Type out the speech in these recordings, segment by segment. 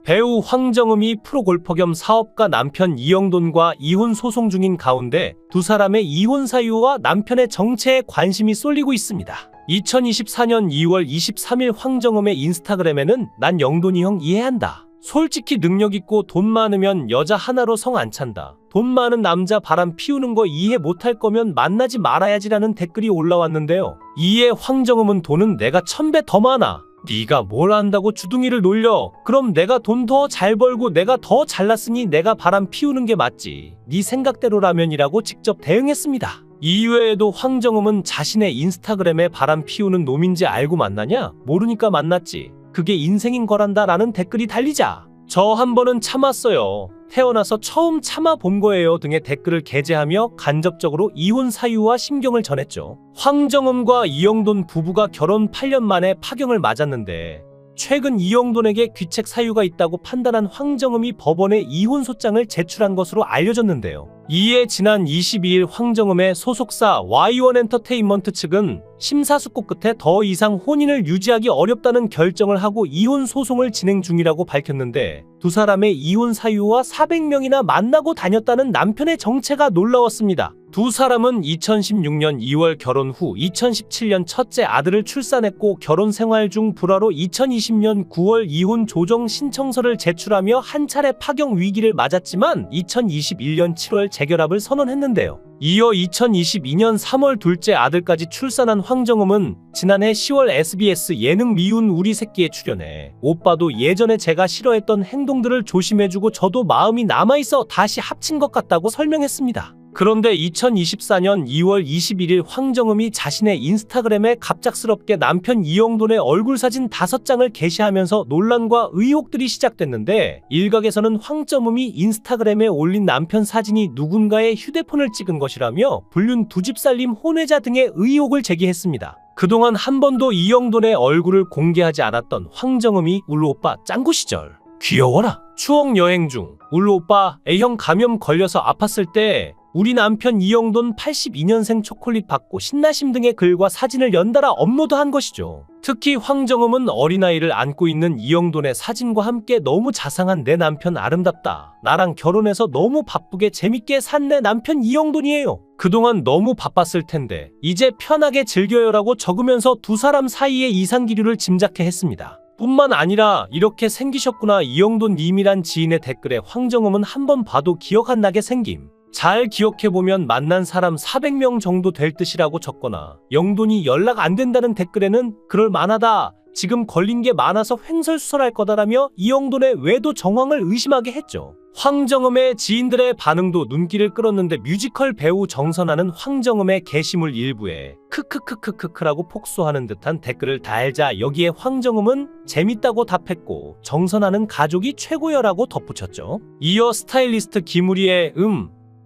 배우 황정음이 프로골퍼 겸 사업가 남편 이영돈과 이혼 소송 중인 가운데 두 사람의 이혼 사유와 남편의 정체에 관심이 쏠리고 있습니다. 2024년 2월 23일 황정음의 인스타그램에는 "난 영돈이 형 이해한다. 솔직히 능력 있고 돈 많으면 여자 하나로 성 안 찬다. 돈 많은 남자 바람 피우는 거 이해 못할 거면 만나지 말아야지라는 댓글이 올라왔는데요. 이에 황정음은 "돈은 내가 1000배 더 많아. 네가 뭘 안다고 주둥이를 놀려. 그럼 내가 돈 더 잘 벌고 내가 더 잘났으니 내가 바람 피우는 게 맞지. 네 생각대로라면이라고 직접 대응했습니다. 이외에도 황정음은 자신의 인스타그램에 "바람 피우는 놈인지 알고 만나냐? 모르니까 만났지. 그게 인생인 거란다" 라는 댓글이 달리자 "저 한 번은 참았어요. 태어나서 처음 참아본 거예요" 등의 댓글을 게재하며 간접적으로 이혼 사유와 심경을 전했죠. 황정음과 이영돈 부부가 결혼 8년 만에 파경을 맞았는데 최근 이영돈에게 귀책 사유가 있다고 판단한 황정음이 법원에 이혼 소장을 제출한 것으로 알려졌는데요. 이에 지난 22일 황정음의 소속사 Y1엔터테인먼트 측은 심사숙고 끝에 더 이상 혼인을 유지하기 어렵다는 결정을 하고 이혼 소송을 진행 중이라고 밝혔는데 두 사람의 이혼 사유와 400명이나 만나고 다녔다는 남편의 정체가 놀라웠습니다. 두 사람은 2016년 2월 결혼 후 2017년 첫째 아들을 출산했고 결혼 생활 중 불화로 2020년 9월 이혼 조정 신청서를 제출하며 한 차례 파경 위기를 맞았지만 2021년 7월 재결합을 선언했는데요. 이어 2022년 3월 둘째 아들까지 출산한 황정음은 지난해 10월 SBS 예능 미운 우리 새끼에 출연해 "오빠도 예전에 제가 싫어했던 행동들을 조심해주고 저도 마음이 남아있어 다시 합친 것 같다고 설명했습니다. 그런데 2024년 2월 21일 황정음이 자신의 인스타그램에 갑작스럽게 남편 이영돈의 얼굴 사진 5장을 게시하면서 논란과 의혹들이 시작됐는데 일각에서는 황정음이 인스타그램에 올린 남편 사진이 누군가의 휴대폰을 찍은 것이라며 불륜 2집 살림 혼외자 등의 의혹을 제기했습니다. 그동안 한 번도 이영돈의 얼굴을 공개하지 않았던 황정음이 "울 오빠 짱구 시절 귀여워라. 추억 여행 중 울 오빠 A형 감염 걸려서 아팠을 때 우리 남편 이영돈 82년생 초콜릿 받고 신나심 등의 글과 사진을 연달아 업로드한 것이죠. 특히 황정음은 어린아이를 안고 있는 이영돈의 사진과 함께 "너무 자상한 내 남편 아름답다. 나랑 결혼해서 너무 바쁘게 재밌게 산 내 남편 이영돈이에요. 그동안 너무 바빴을 텐데 이제 편하게 즐겨요라고 적으면서 두 사람 사이의 이상기류를 짐작해 했습니다. 뿐만 아니라 "이렇게 생기셨구나 이영돈 님이란 지인의 댓글에 황정음은 "한 번 봐도 기억 안 나게 생김. 잘 기억해보면 만난 사람 400명 정도 될 듯이라고 적거나 영돈이 연락 안 된다는 댓글에는 "그럴 만하다. 지금 걸린 게 많아서 횡설수설할 거다라며 이영돈의 외도 정황을 의심하게 했죠. 황정음의 지인들의 반응도 눈길을 끌었는데 뮤지컬 배우 정선아는 황정음의 게시물 일부에 크크크크크크라고 폭소하는 듯한 댓글을 달자 여기에 황정음은 "재밌다고 답했고 정선아는 "가족이 최고여라고 덧붙였죠. 이어 스타일리스트 김우리의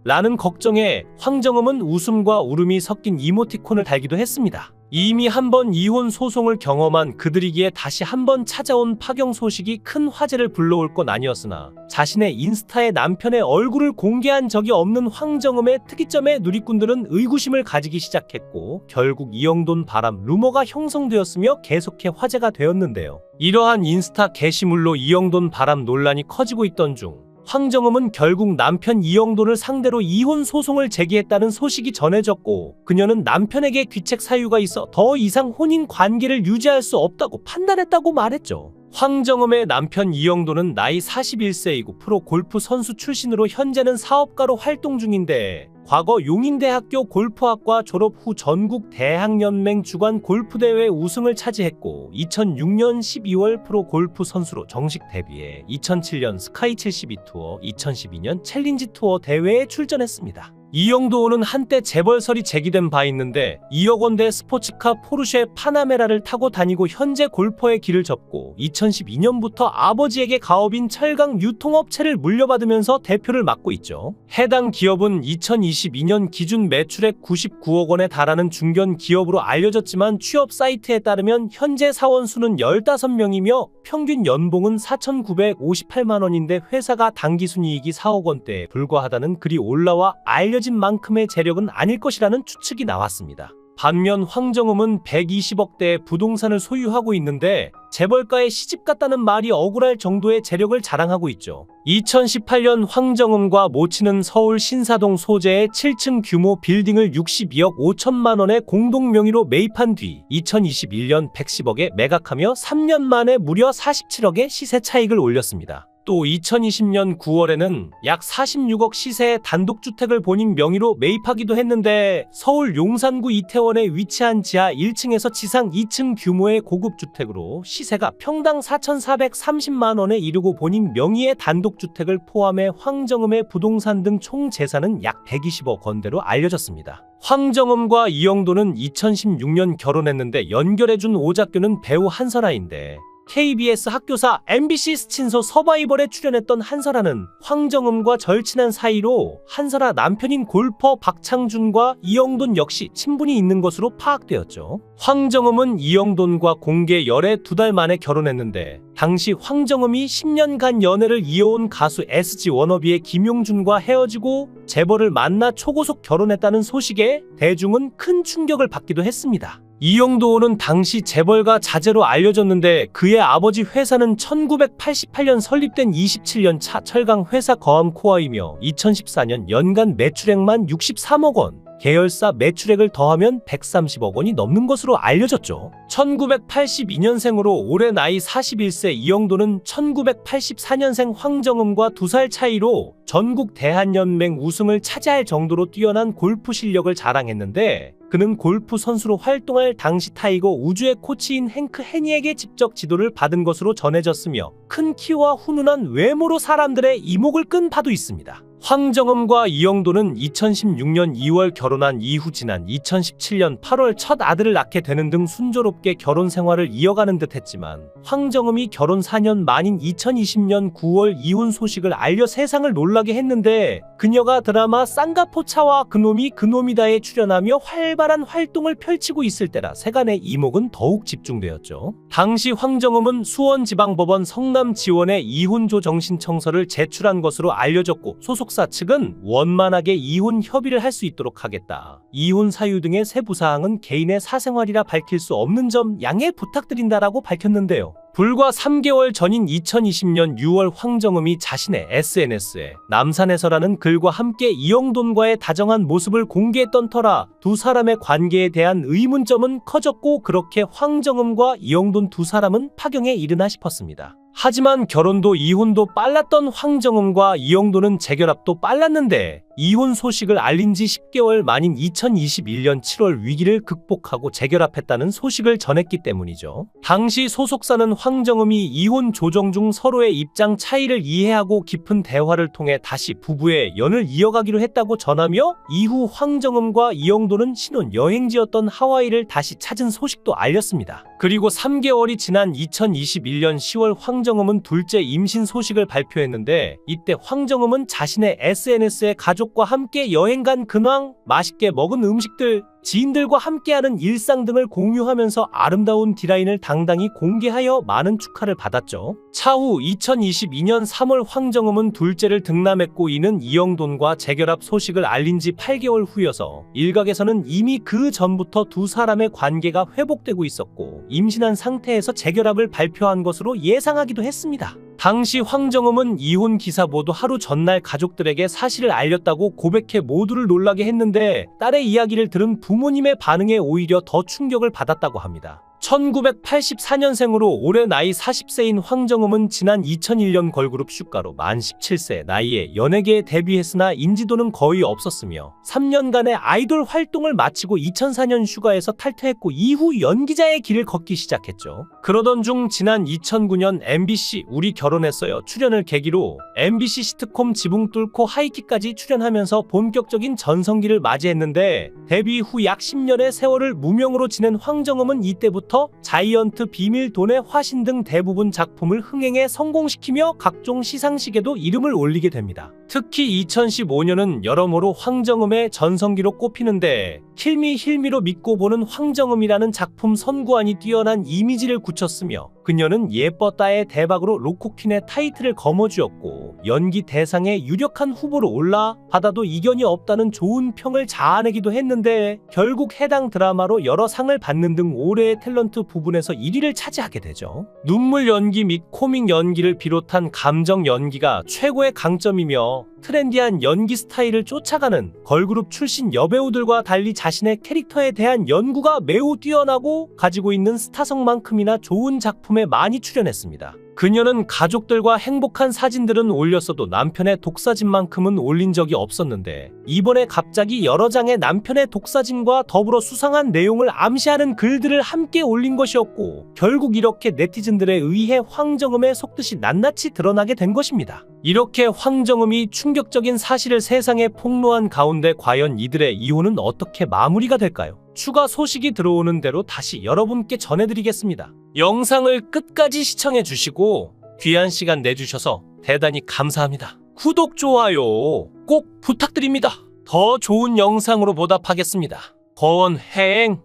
라는 걱정에 황정음은 웃음과 울음이 섞인 이모티콘을 달기도 했습니다. 이미 한 번 이혼 소송을 경험한 그들이기에 다시 한번 찾아온 파경 소식이 큰 화제를 불러올 건 아니었으나 자신의 인스타에 남편의 얼굴을 공개한 적이 없는 황정음의 특이점에 누리꾼들은 의구심을 가지기 시작했고 결국 이영돈 바람 루머가 형성되었으며 계속해 화제가 되었는데요. 이러한 인스타 게시물로 이영돈 바람 논란이 커지고 있던 중 황정음은 결국 남편 이영돈을 상대로 이혼 소송을 제기했다는 소식이 전해졌고 그녀는 남편에게 귀책 사유가 있어 더 이상 혼인 관계를 유지할 수 없다고 판단했다고 말했죠. 황정음의 남편 이영돈은 나이 41세이고 프로 골프 선수 출신으로 현재는 사업가로 활동 중인데 과거 용인대학교 골프학과 졸업 후 전국 대학연맹 주관 골프대회 우승을 차지했고 2006년 12월 프로 골프 선수로 정식 데뷔해 2007년 스카이 72 투어, 2012년 챌린지 투어 대회에 출전했습니다. 이영돈은 한때 재벌설이 제기된 바 있는데 2억 원대 스포츠카 포르쉐 파나메라를 타고 다니고 현재 골퍼의 길을 접고 2012년부터 아버지에게 가업인 철강 유통업체를 물려받으면서 대표를 맡고 있죠. 해당 기업은 2022년 기준 매출액 99억 원에 달하는 중견 기업으로 알려졌지만 취업 사이트에 따르면 현재 사원 수는 15명이며 평균 연봉은 4,958만 원인데 회사가 당기순이익이 4억 원대에 불과하다는 글이 올라와 알려진 만큼의 재력은 아닐 것이라는 추측이 나왔습니다. 반면 황정음은 120억대의 부동산을 소유하고 있는데 재벌가의 시집 갔다는 말이 억울할 정도의 재력을 자랑하고 있죠. 2018년 황정음과 모친은 서울 신사동 소재의 7층 규모 빌딩을 62억 5천만 원의 공동 명의로 매입한 뒤 2021년 110억에 매각하며 3년 만에 무려 47억의 시세 차익을 올렸습니다. 또 2020년 9월에는 약 46억 시세의 단독주택을 본인 명의로 매입하기도 했는데 서울 용산구 이태원에 위치한 지하 1층에서 지상 2층 규모의 고급 주택으로 시세가 평당 4,430만 원에 이르고 본인 명의의 단독주택을 포함해 황정음의 부동산 등 총 재산은 약 120억 원대로 알려졌습니다. 황정음과 이영도는 2016년 결혼했는데 연결해준 오작교는 배우 한설아인데 KBS 학교사 MBC 스친소 서바이벌에 출연했던 한설아는 황정음과 절친한 사이로 한설아 남편인 골퍼 박창준과 이영돈 역시 친분이 있는 것으로 파악되었죠. 황정음은 이영돈과 공개 열애 2달 만에 결혼했는데 당시 황정음이 10년간 연애를 이어온 가수 SG 워너비의 김용준과 헤어지고 재벌을 만나 초고속 결혼했다는 소식에 대중은 큰 충격을 받기도 했습니다. 이영도는 당시 재벌가 자제로 알려졌는데 그의 아버지 회사는 1988년 설립된 27년 차 철강 회사 거암코아이며 2014년 연간 매출액만 63억 원, 계열사 매출액을 더하면 130억 원이 넘는 것으로 알려졌죠. 1982년생으로 올해 나이 41세 이영도는 1984년생 황정음과 2살 차이로 전국 대한연맹 우승을 차지할 정도로 뛰어난 골프 실력을 자랑했는데 그는 골프 선수로 활동할 당시 타이거 우즈의 코치인 행크 해니에게 직접 지도를 받은 것으로 전해졌으며 큰 키와 훈훈한 외모로 사람들의 이목을 끈 바도 있습니다. 황정음과 이영도는 2016년 2월 결혼한 이후 지난 2017년 8월 첫 아들을 낳게 되는 등 순조롭게 결혼 생활을 이어가는 듯 했지만 황정음이 결혼 4년 만인 2020년 9월 이혼 소식을 알려 세상을 놀라게 했는데 그녀가 드라마 쌍가포차와 그놈이 그놈이다에 출연하며 활발한 활동을 펼치고 있을 때라 세간의 이목은 더욱 집중되었죠. 당시 황정음은 수원지방법원 성남지원에 이혼조 정신청서를 제출한 것으로 알려졌고 소속사 측은 원만하게 이혼 협의를 할 수 있도록 하겠다. 이혼 사유 등의 세부 사항은 개인의 사생활이라 밝힐 수 없는 점 양해 부탁드린다라고 밝혔는데요. 불과 3개월 전인 2020년 6월 황정음이 자신의 SNS에 남산에서라는 글과 함께 이영돈과의 다정한 모습을 공개했던 터라 두 사람의 관계에 대한 의문점은 커졌고 그렇게 황정음과 이영돈 두 사람은 파경에 이르나 싶었습니다. 하지만 결혼도 이혼도 빨랐던 황정음과 이영도는 재결합도 빨랐는데 이혼 소식을 알린 지 10개월 만인 2021년 7월 위기를 극복하고 재결합했다는 소식을 전했기 때문이죠. 당시 소속사는 황정음이 이혼 조정 중 서로의 입장 차이를 이해하고 깊은 대화를 통해 다시 부부의 연을 이어가기로 했다고 전하며 이후 황정음과 이영도는 신혼 여행지였던 하와이를 다시 찾은 소식도 알렸습니다. 그리고 3개월이 지난 2021년 10월 황정음은 둘째 임신 소식을 발표했는데 이때 황정음은 자신의 SNS에 가족과 함께 여행 간 근황, 맛있게 먹은 음식들, 지인들과 함께하는 일상 등을 공유하면서 아름다운 디라인을 당당히 공개하여 많은 축하를 받았죠. 차후 2022년 3월 황정음은 둘째를 등남했고 이는 이영돈과 재결합 소식을 알린 지 8개월 후여서 일각에서는 이미 그 전부터 두 사람의 관계가 회복되고 있었고 임신한 상태에서 재결합을 발표한 것으로 예상하기도 했습니다. 당시 황정음은 이혼 기사 모두 하루 전날 가족들에게 사실을 알렸다고 고백해 모두를 놀라게 했는데 딸의 이야기를 들은 부모님의 반응에 오히려 더 충격을 받았다고 합니다. 1984년생으로 올해 나이 40세인 황정음은 지난 2001년 걸그룹 슈가로 만 17세 나이에 연예계에 데뷔했으나 인지도는 거의 없었으며 3년간의 아이돌 활동을 마치고 2004년 슈가에서 탈퇴했고 이후 연기자의 길을 걷기 시작했죠. 그러던 중 지난 2009년 MBC 우리 결혼했어요 출연을 계기로 MBC 시트콤 지붕 뚫고 하이킥까지 출연하면서 본격적인 전성기를 맞이했는데 데뷔 후 약 10년의 세월을 무명으로 지낸 황정음은 이때부터 자이언트 비밀 돈의 화신 등 대부분 작품을 흥행에 성공시키며 각종 시상식에도 이름을 올리게 됩니다. 특히 2015년은 여러모로 황정음의 전성기로 꼽히는데 킬미 힐미로 믿고 보는 황정음이라는 작품 선구안이 뛰어난 이미지를 굳혔으며 그녀는 예뻤다의 대박으로 로코퀸의 타이틀을 거머쥐었고 있었고 연기 대상의 유력한 후보로 올라 받아도 이견이 없다는 좋은 평을 자아내기도 했는데 결국 해당 드라마로 여러 상을 받는 등 올해의 탤런트 부분에서 1위를 차지하게 되죠. 눈물 연기 및 코믹 연기를 비롯한 감정 연기가 최고의 강점이며 트렌디한 연기 스타일을 쫓아가는 걸그룹 출신 여배우들과 달리 자신의 캐릭터에 대한 연구가 매우 뛰어나고 가지고 있는 스타성만큼이나 좋은 작품에 많이 출연했습니다. 그녀는 가족들과 행복한 사진들은 올렸어도 남편의 독사진만큼은 올린 적이 없었는데 이번에 갑자기 여러 장의 남편의 독사진과 더불어 수상한 내용을 암시하는 글들을 함께 올린 것이었고 결국 이렇게 네티즌들에 의해 황정음의 속뜻이 낱낱이 드러나게 된 것입니다. 이렇게 황정음이 충격적인 사실을 세상에 폭로한 가운데 과연 이들의 이혼은 어떻게 마무리가 될까요? 추가 소식이 들어오는 대로 다시 여러분께 전해드리겠습니다. 영상을 끝까지 시청해주시고 귀한 시간 내주셔서 대단히 감사합니다. 구독, 좋아요 꼭 부탁드립니다. 더 좋은 영상으로 보답하겠습니다. 권행